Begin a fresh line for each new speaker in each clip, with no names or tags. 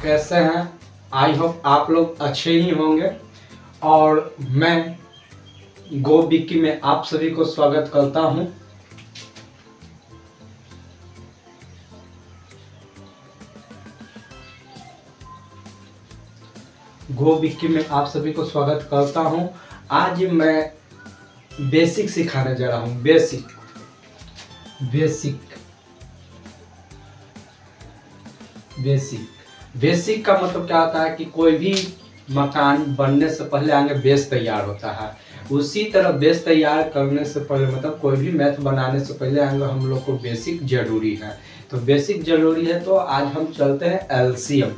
कैसे हैं? I hope आप लोग अच्छे ही होंगे। और मैं गो विक्की में आप सभी को स्वागत करता हूं। गो विक्की में आप सभी को स्वागत करता हूं। आज मैं बेसिक सिखाने जा रहा हूं। बेसिक बेसिक का मतलब क्या होता है कि कोई भी मकान बनने से पहले आगे बेस तैयार होता है। उसी तरह बेस तैयार करने से पहले मतलब कोई भी मैथ बनाने से पहले आगे हम लोग को बेसिक जरूरी है। तो बेसिक जरूरी है तो आज हम चलते हैं एलसीएम।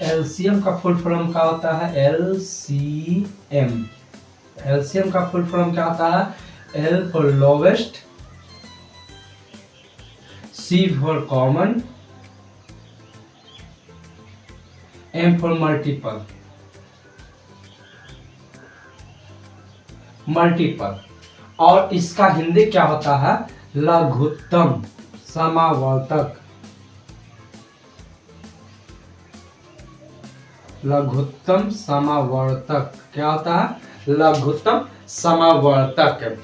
एलसीएम का फुल फॉर्म क्या होता है? एलसीएम का फुल फॉर्म क्या होता है? L for lowest, C for common, M for multiple और इसका हिंदी क्या होता है? लघुत्तम समावर्तक। लघुत्तम समावर्तक क्या होता है? लघुत्तम समावर्तक।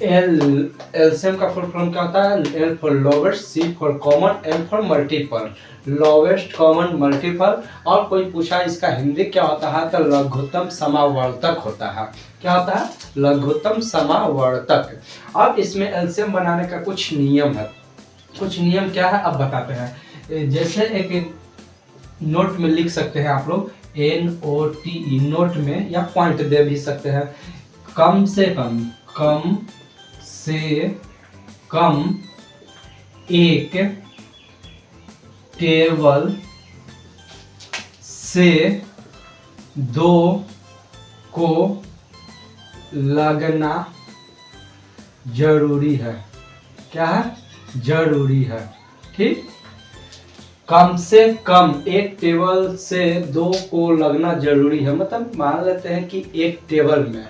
एलसीएम का फुल फॉर्म क्या होता है? L for lowest, C for common, M for multiple. Lowest, common, multiple. और कोई पूछा इसका हिंदी क्या होता है तो लघुत्तम समावर्तक होता है। क्या होता है? लघुत्तम समावर्तक। अब इसमें एलसीएम बनाने का कुछ नियम है। कुछ नियम क्या है अब बताते हैं। जैसे एक नोट में लिख सकते हैं आप लोग, NOTE नोट में, या पॉइंट दे भी सकते हैं। कम से कम एक टेबल से दो को लगना जरूरी है। क्या है? जरूरी है। ठीक, कम से कम एक टेबल से दो को लगना जरूरी है। मतलब मान लेते हैं कि एक टेबल में,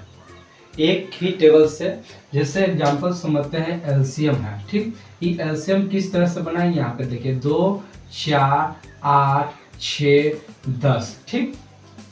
एक ही टेबल से, जैसे एग्जांपल समझते हैं एलसीएम है। ठीक, ये एलसीएम किस तरह से बनाएंगे? यहाँ पे देखिए 2, 4, 8, 6, 10। ठीक,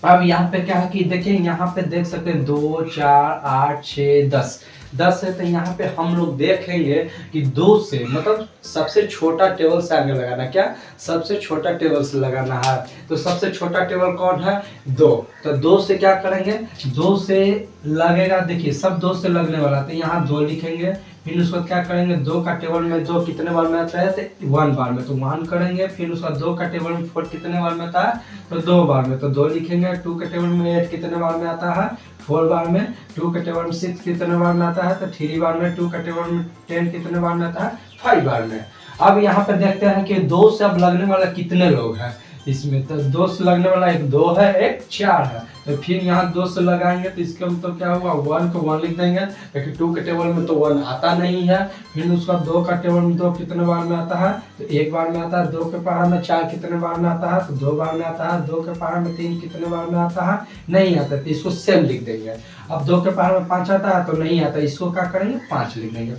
अब यहाँ पे क्या है कि देखिए यहाँ पे देख सकते हैं 2, 4, 8, 6, 10 है। तो यहाँ पे हम लोग देखेंगे कि 2 से मतलब सबसे छोटा टेबल से आगे लगाना। क्या? सबसे छोटा टेबल से लगाना है। तो सबसे छोटा टेबल कौन है? 2। तो 2 से क्या करेंगे? 2 से लगेगा, देखिए सब 2 से लगने वाला। तो यहाँ 2 लिखेंगे। फिर उसके बाद क्या करेंगे? 2 का टेबल में 2 कितने बार में आता है? तो 1 बार में, तो 1 करेंगे। फिर उसका 2 का टेबल में 4 कितने बार में आता है? तो 2 बार में, तो 2 लिखेंगे। 2 के टेबल में 8 कितने बार में आता है? 4 बार में। 2 के टेबल में 6 कितने बार में आता है? तो 3 बार में। 2 के टेबल में 10 कितने बार में आता है? 5 बार में। अब यहाँ पे देखते हैं कि 2 से अब लगने वाला कितने लोग हैं इसमें। तो 2 से लगने वाला एक 2 है, एक 4 है। तो फिर यहाँ 2 से लगाएंगे तो इसका मतलब क्या हुआ? 1 को 1 लिख देंगे, लेकिन 2 के टेबल में तो 1 आता नहीं है। फिर उसका 2 का टेबल में 2 कितने बार में आता है? तो 1 बार में आता है। 2 के पहाड़ में 4 कितने बार में आता है? तो 2 बार में आता है। 2 के पहाड़ में 3 कितने बार में आता है? नहीं आता, तो इसको सेम लिख देंगे। अब 2 के पहाड़ में 5 आता है तो नहीं आता, इसको क्या करेंगे? 5 लिख देंगे।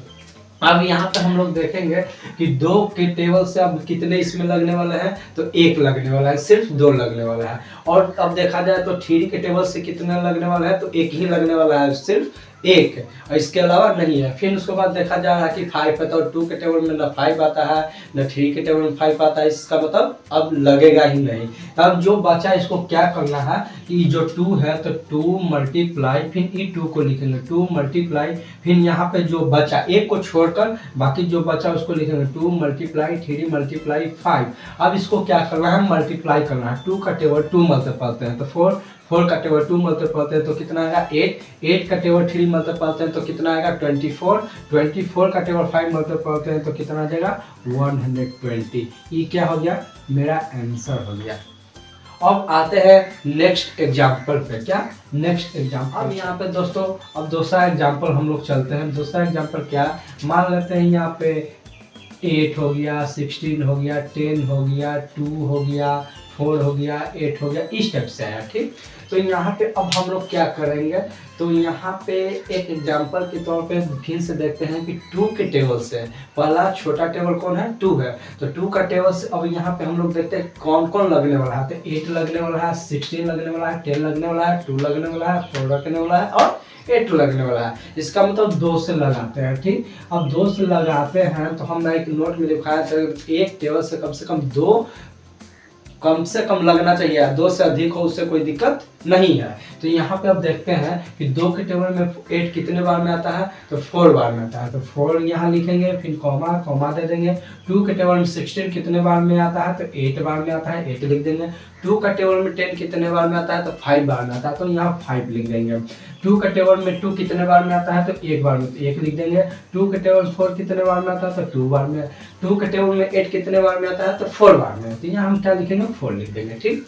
अब यहाँ पे हम लोग देखेंगे कि 2 के टेबल से अब कितने इसमें लगने वाले हैं? तो 1 लगने वाला है, सिर्फ 2 लगने वाला है। और अब देखा जाए तो 3 के टेबल से कितने लगने वाला है? तो 1 ही लगने वाला है, सिर्फ 1, और इसके अलावा नहीं है। फिर उसके बाद देखा जा रहा है कि 5 है, तो 2 के टेबल में ना 5 आता है ना 3 के टेबल में 5 आता है। इसका मतलब अब लगेगा ही नहीं। तब जो बचा इसको क्या करना है कि जो 2 है तो 2 मल्टीप्लाई, फिर 2 को लिखेंगे 2 मल्टीप्लाई, फिर यहाँ पे जो बचा 1 को छोड़कर बाकी जो बचा उसको लिखेंगे 2 मल्टीप्लाई 3 मल्टीप्लाई 5। अब इसको क्या करना है? मल्टीप्लाई करना है। 2 का टेबल 2 मल्टीप्लाई हैं तो 4 का टेबल 2 मल्टीप्लाई हैं तो कितना आएगा? 8 का टेबल 3 मल्टीप्लाई हैं तो कितना आएगा? 24 का टेबल 5 मल्टीप्लाई हैं तो कितना आ जाएगा? 120। ये क्या हो गया? मेरा आंसर हो गया। अब आते हैं नेक्स्ट एग्जाम्पल पे। क्या? Next example. अब यहाँ पे दोस्तों अब दूसरा एग्जाम्पल हम लोग चलते हैं। दूसरा एग्जाम्पल क्या? मान लेते हैं यहाँ पे 8 हो गया, 16 हो गया, 10 हो गया, 2 हो गया, 4 हो गया, 8 हो गया, इस टाइप से आया। ठीक, तो यहाँ पे अब हम लोग क्या करेंगे, तो यहाँ पे एक एग्जांपल के तौर पे फिर से देखते हैं कि 2 के टेबल से पहला छोटा टेबल कौन है, 2 है, तो 2 का टेबल से अब यहाँ पे हम लोग देखते हैं कौन कौन लगने वाला है। तो 8 लगने वाला है, 16 लगने वाला है, 10 लगने वाला है, 2 लगने वाला है, 4 लगने वाला है और 8 लगने वाला है। इसका मतलब 2 से लगाते हैं। ठीक, अब 2 से लगाते हैं तो हमने एक नोट में लिखाया था एक टेबल से कम 2 कम से कम लगना चाहिए, 2 से अधिक हो उससे कोई दिक्कत नहीं है। तो यहाँ पे अब देखते हैं कि 2 के टेबल में 8 कितने बार में आता है, तो 4 बार में आता है, तो 4 यहाँ लिखेंगे, फिर कॉमा दे देंगे। 2 के टेबल में 16 कितने बार में आता है, तो 8 बार में आता है, 8 लिख देंगे। 2 का टेबल में 10 कितने बार में आता है, तो 5 बार में आता है, तो यहाँ 5 लिख देंगे। 2 का टेबल में 2 कितने बार में आता है, तो 1 बार में, तो 1 लिख देंगे। 2 के टेबल में 4 कितने बार में आता है, तो 2 बार में। 2 के टेबल में 8 कितने बार में आता है, तो 4 बार में, तो यहाँ हम क्या लिखेंगे, 4 लिख देंगे। ठीक,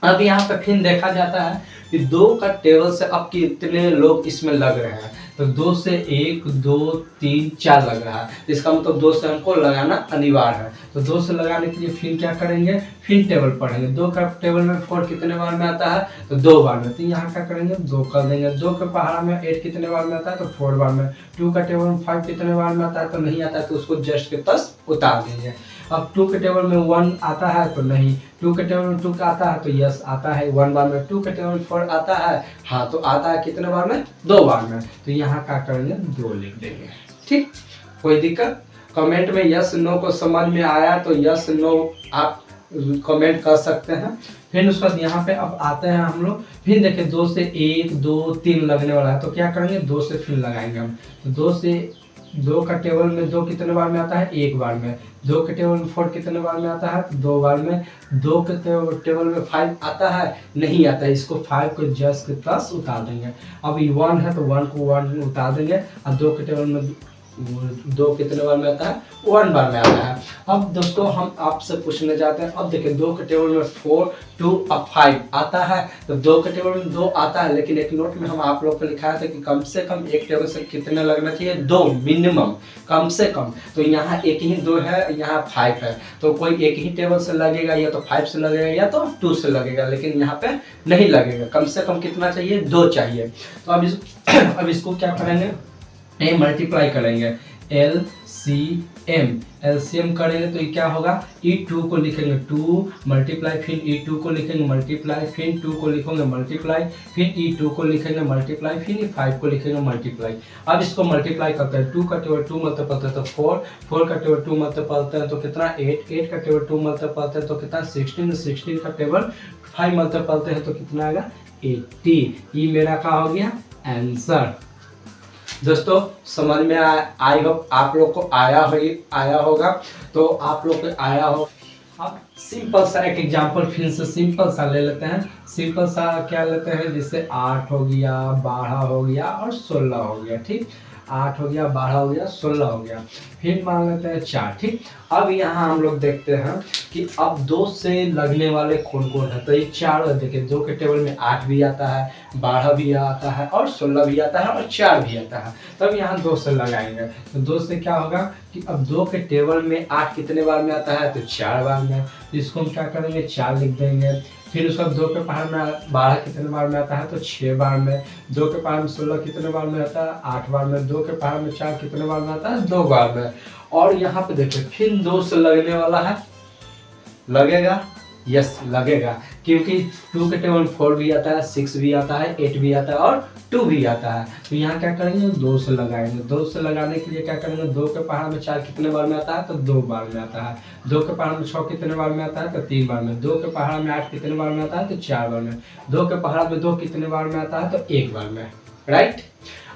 अब यहाँ पे फिर देखा जाता है कि 2 का टेबल से अब कितने लोग इसमें लग रहे हैं, तो 2 से 1 2 3 4 लग रहा है, इसका मतलब 2 से हमको लगाना अनिवार्य है। तो 2 से लगाने के लिए फिर क्या करेंगे, फिर टेबल पढ़ेंगे। 2 का टेबल में 4 कितने बार में आता है, तो 2 बार में, तो यहाँ क्या करेंगे, 2 कर देंगे। 2 के पहाड़ा में 8 कितने बार में आता है, तो 4 बार में। 2 का टेबल में 5 कितने बार में आता है, तो नहीं आता है, तो उसको जस्ट के तस उतार देंगे। अब 2 के टेबल में 1 आता है, तो नहीं। 2 के टेबल में 2 का आता है, तो यस आता है 1 बार में। 2 के टेबल में 4 आता है, हाँ, तो आता है कितने बार में, 2 बार में, तो यहाँ क्या करेंगे, 2 लिख देंगे। ठीक, कोई दिक्कत? कमेंट में यस नो को समझ में आया तो यस नो आप कमेंट कर सकते हैं। फिर उसके बाद यहाँ पे अब आते हैं हम लोग, फिर देखिए 2 से 1 2 3 लगने वाला है, तो क्या करेंगे, 2 से फिर लगाएंगे हम। तो 2 का टेबल में 2 कितने बार में आता है, 1 बार में। 2 के टेबल में 4 कितने बार में आता है, तो 2 बार में। 2 के टेबल में 5 आता है, नहीं आता है, इसको 5 को जस्ट के प्लस उतार देंगे। अब ये 1 है तो 1 को 1 उतार देंगे, और 2 के टेबल में 2 कितने बार में आता है, 1 बार में आता है। अब दोस्तों हम आपसे पूछने जाते हैं, अब देखिए 2 के टेबल में 4 2 और 5 आता है, तो 2 के टेबल में 2 आता है, लेकिन एक नोट में हम आप लोग को लिखाया था कि कम से कम एक टेबल से कितने लगना चाहिए, 2 मिनिमम, कम से कम। तो यहाँ एक ही 2 है, यहाँ 5 है, तो कोई एक ही टेबल से लगेगा, या तो 5 से लगेगा या तो 2 से लगेगा, लेकिन यहाँ पे नहीं लगेगा। कम से कम कितना चाहिए, 2 चाहिए। तो अब इसको क्या करेंगे, मल्टीप्लाई करेंगे, एलसीएम करेंगे, तो ये क्या होगा, E2 को लिखेंगे 2 मल्टीप्लाई, फिर E2 को लिखेंगे मल्टीप्लाई, फिर 2 को लिखेंगे मल्टीप्लाई, फिर E2 को लिखेंगे मल्टीप्लाई, फिर 5 को लिखेंगे मल्टीप्लाई। अब इसको मल्टीप्लाई करते हैं, 2 का टेबल 2 मल्टीपल तो 4 का टेबल 2 मल्टीपल है तो कितना 8 का टेबल 2 मल्टीपल है तो कितना 16 का टेबल 5 मल्टीपल है तो कितना आएगा 80। ये मेरा क्या हो गया आंसर। दोस्तों समझ में आई होप आप लोग को आया होगा, तो आप लोग को आया हो। अब सिंपल सा एक एग्जांपल फिर से सिंपल सा ले लेते हैं। सिंपल सा क्या लेते हैं, जैसे 8 हो गया, 12 हो गया और 16 हो गया। ठीक, 8 हो गया, 12 हो गया, 16 हो गया, फिर मान लेते हैं 4। ठीक, अब यहाँ हम लोग देखते हैं कि अब 2 से लगने वाले कौन कौन है, तो ये 4 देखिए 2 के टेबल में 8 भी आता है, 12 भी आता है और 16 भी आता है और 4 भी आता है। तब यहाँ 2 से लगाएंगे, तो 2 से क्या होगा कि अब 2 के टेबल में 8 कितने बार में आता है, तो 4 बार में, तो इसको हम क्या करेंगे 4 लिख देंगे। फिर उसका 2 के पहाड़ में 12 कितने बार में आता है, तो 6 बार में। 2 के पहाड़ में 16 कितने बार में आता है, 8 बार में। 2 के पहाड़ में 4 कितने बार में आता है, 2 बार में। और यहाँ पे देखिए फिर 2 से लगने वाला है, लगेगा, यस लगेगा, क्योंकि 2 के टेबल में 4 भी आता है, 6 भी आता है, 8 भी आता है और 2 भी आता है। तो यहाँ क्या करेंगे 2 से लगाएंगे। 2 से लगाने के लिए क्या करेंगे, 2 के पहाड़ में 4 कितने बार में आता है, तो 2 बार में आता है। 2 के पहाड़ में 6 कितने बार में आता है, तो 3 बार में। 2 के पहाड़ में 8 कितने बार में आता है, तो 4 बार में। 2 के पहाड़ में 2 कितने बार में आता है, तो 1 बार में। राइट,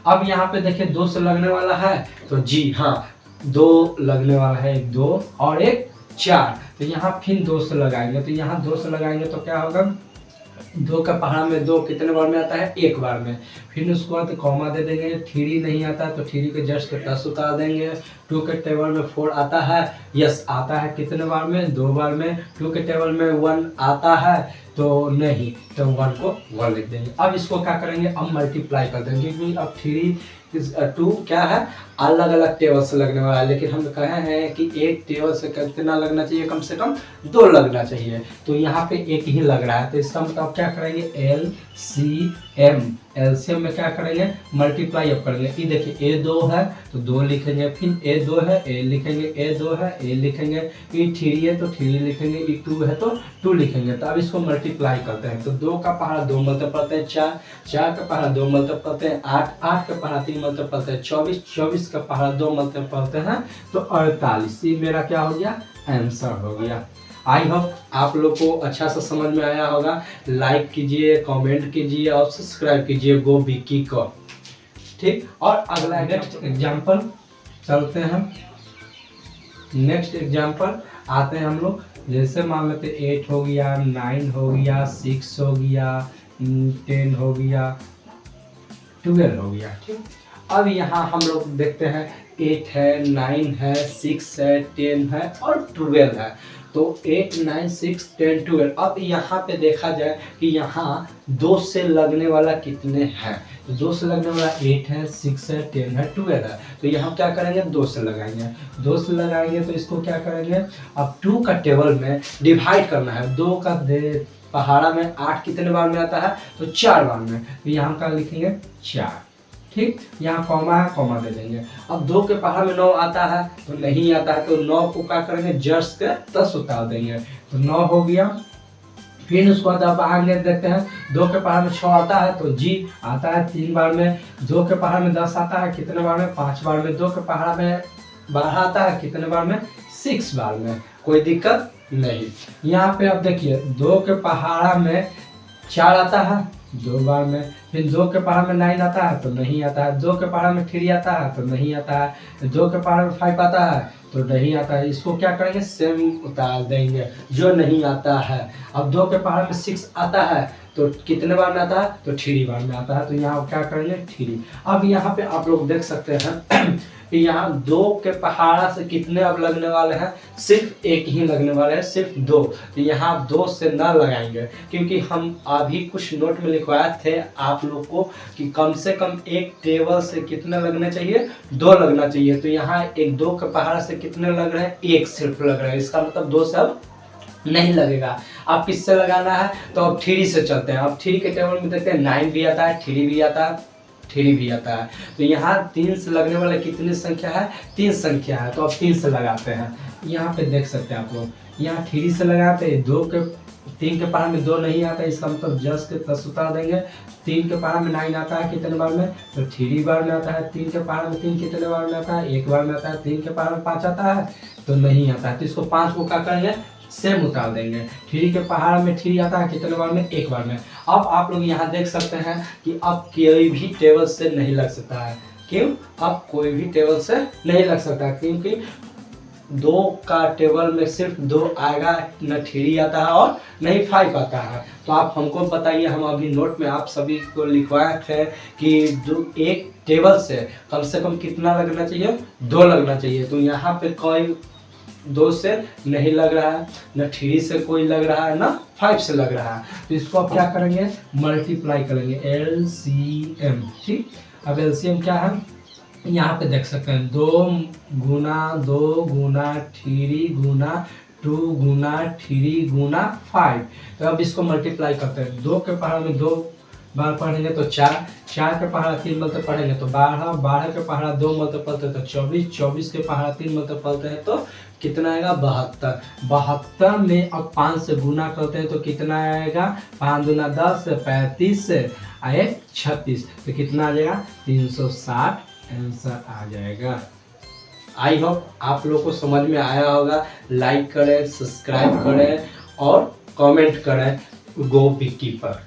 अब यहाँ पे देखिए 2 से लगने वाला है, तो जी हाँ 2 लगने वाला है, 1 2 और 1 4। तो यहाँ फिर 2 से लगाएंगे, तो यहाँ 2 से लगाएंगे तो क्या होगा, 2 का पहाड़ में 2 कितने बार में आता है, 1 बार में। फिर उसके बाद कॉमा दे देंगे। 3 नहीं आता है तो 3 के जस्ट के 10 उतार देंगे। 2 के टेबल में 4 आता है, यस आता है, कितने बार में, 2 बार में। 2 के टेबल में 1 आता है, तो नहीं, तो 1 को 1 लिख देंगे। अब इसको क्या करेंगे, अब मल्टीप्लाई कर देंगे, क्योंकि अब 2 क्या है अलग अलग टेबल से लगने वाला है, लेकिन हम कहे हैं कि एक टेबल से कितना लगना चाहिए, कम से कम 2 लगना चाहिए। तो यहाँ पे एक ही लग रहा है, तो इसका मतलब क्या करेंगे, LCM, LCM में क्या करेंगे, मल्टीप्लाई अप करेंगे। ये देखिए A 2 है तो 2 लिखेंगे, फिर A 2 है A लिखेंगे, A 2 है A लिखेंगे, ये 3 है तो 3 लिखेंगे, ये 2 है तो 2 लिखेंगे। तो अब इसको मल्टीप्लाई करते हैं, तो 2 का पहाड़ा 2 मतलब पढ़ते हैं 4, 4 का पहाड़ा 2 मतलब पढ़ते हैं 8, 8 का पहाड़ा 3 मतलब पढ़ते हैं 24, 24 का पहाड़ा 2 मतलब पढ़ते हैं तो 48। ये मेरा क्या हो गया, आंसर हो गया। आई होप आप लोग को अच्छा सा समझ में आया होगा। लाइक कीजिए, कमेंट कीजिए और सब्सक्राइब कीजिए गो विक्की को, ठीक। और अगला नेक्स्ट एग्जांपल चलते हैं, नेक्स्ट एग्जांपल आते हैं हम लोग। जैसे मान लेते 8 हो गया, 9 हो गया, 6 हो गया, 10 हो गया, 12 हो गया, ठीक। अब यहाँ हम लोग देखते हैं 8 है, 9 है, 6 है, 10 है और 12 है। तो 8, 9, 6, 10, 12। अब यहाँ पे देखा जाए कि यहाँ 2 से लगने वाला कितने हैं, तो 2 से लगने वाला 8 है, 6 है, 10 है, 12 है। तो यहाँ क्या करेंगे, 2 से लगाएंगे, 2 से लगाएंगे तो इसको क्या करेंगे, अब 2 का टेबल में डिवाइड करना है। 2 का पहाड़ा में 8 कितने बार में आता है, तो 4 बार में। तो यहाँ क्या लिखेंगे, 4, ठीक। यहाँ कॉमा है, कॉमा दे देंगे। अब 2 के पहाड़ में 9 आता है तो नहीं आता है, तो 9 को क्या करेंगे, जस्ट के 10 उतार देंगे, तो 9 हो गया। फिर उसके बाद अब आगे देखते हैं, 2 के पहाड़ में 6 आता है तो जी आता है 3 बार में। 2 के पहाड़ में 10 आता है कितने बार में, 5 बार में। 2 के पहाड़ में 12 आता है कितने बार में, 6 बार में। कोई दिक्कत नहीं। यहाँ पे अब देखिए 2 के पहाड़ा में 4 आता है 2 बार में, फिर 2 के पहाड़ में 9 आता है तो नहीं आता है, 2 के पहाड़ में 3 आता है तो नहीं आता है, 2 के पहाड़ में 5 आता है तो नहीं आता है। इसको क्या करेंगे, सेम उतार देंगे जो नहीं आता है। अब 2 के पहाड़ में 6 आता है तो कितने बार में आता है, तो 3 बार में आता है। तो यहाँ क्या करेंगे, 3। अब यहाँ पे आप लोग देख सकते हैं कि यहाँ 2 के पहाड़ा से कितने अब लगने वाले हैं, सिर्फ एक ही लगने वाले हैं, सिर्फ 2। तो यहाँ 2 से ना लगाएंगे, क्योंकि हम अभी कुछ नोट में लिखवाए थे आप लोग को कि कम से कम एक टेबल से कितने लगने चाहिए, 2 लगना चाहिए। तो यहाँ एक 2 के पहाड़ा से कितने लग रहे हैं, 1 सिर्फ लग रहा है। इसका मतलब 2 से अब नहीं लगेगा। अब किससे लगाना है, तो अब 3 से चलते हैं। अब 3 के टेबल में देखते हैं 9 भी आता है, 3 भी आता है, 3 भी आता है। तो यहाँ 3 से लगने वाला कितनी संख्या है, 3 संख्या है। तो अब 3 से लगाते हैं। यहाँ पे देख सकते हैं आप लोग, यहाँ 3 से लगाते हैं, 3 के पहाड़ में 2 नहीं आता है, इसका मतलब जस्ट के 10 उतार देंगे। 3 के पहाड़ में 9 आता है कितने बार में, तो 3 बार में आता है। 3 के पहाड़ में 3 कितने बार में आता है, 1 बार में आता है। 3 के पहाड़ में 5 आता है तो नहीं आता है, तो इसको 5 को क्या करेंगे, सेम उतार देंगे। 3 के पहाड़ में 3 आता है कितने बार में, 1 बार में। अब आप लोग यहाँ देख सकते हैं कि अब कोई भी टेबल से नहीं लग सकता है। क्यों, अब कोई भी टेबल से नहीं लग सकता, क्योंकि 2 का टेबल में सिर्फ 2 आएगा, न 3 आता है और नहीं 5 आता है। तो आप हमको बताइए, हम अभी नोट में आप सभी को लिखवाए थे कि एक टेबल से कम कितना लगना चाहिए, 2 लगना चाहिए। तो यहाँ पे कोई 2 से नहीं लग रहा है, न 3 से कोई लग रहा है, न 5 से लग रहा है। तो इसको आप क्या करेंगे, मल्टीप्लाई करेंगे, LCM, ठीक। अब LCM क्या है, यहाँ पे देख सकते हैं 2 गुना 2 गुना 3 गुना 2 गुना 3 गुना 5। तो अब इसको मल्टीप्लाई करते हैं। 2 के पहाड़ में 2 बार पढ़ेंगे तो 4, 4 के पहाड़ा 3 मतलब पढ़ेंगे तो 12, 12 के पहाड़ा 2 मतलब पढ़ते हैं तो 24, 24 के पहाड़ा 3 मतलब पढ़ते हैं तो कितना आएगा, 72। 72 में अब 5 से गुना करते हैं तो कितना आएगा, 5 दूना 10, 35 आए 36, तो कितना आ जाएगा, 360 आंसर आ जाएगा। आई होप आप लोग को समझ में आया होगा। लाइक करें, सब्सक्राइब करें और कमेंट करें गो विक्की पर।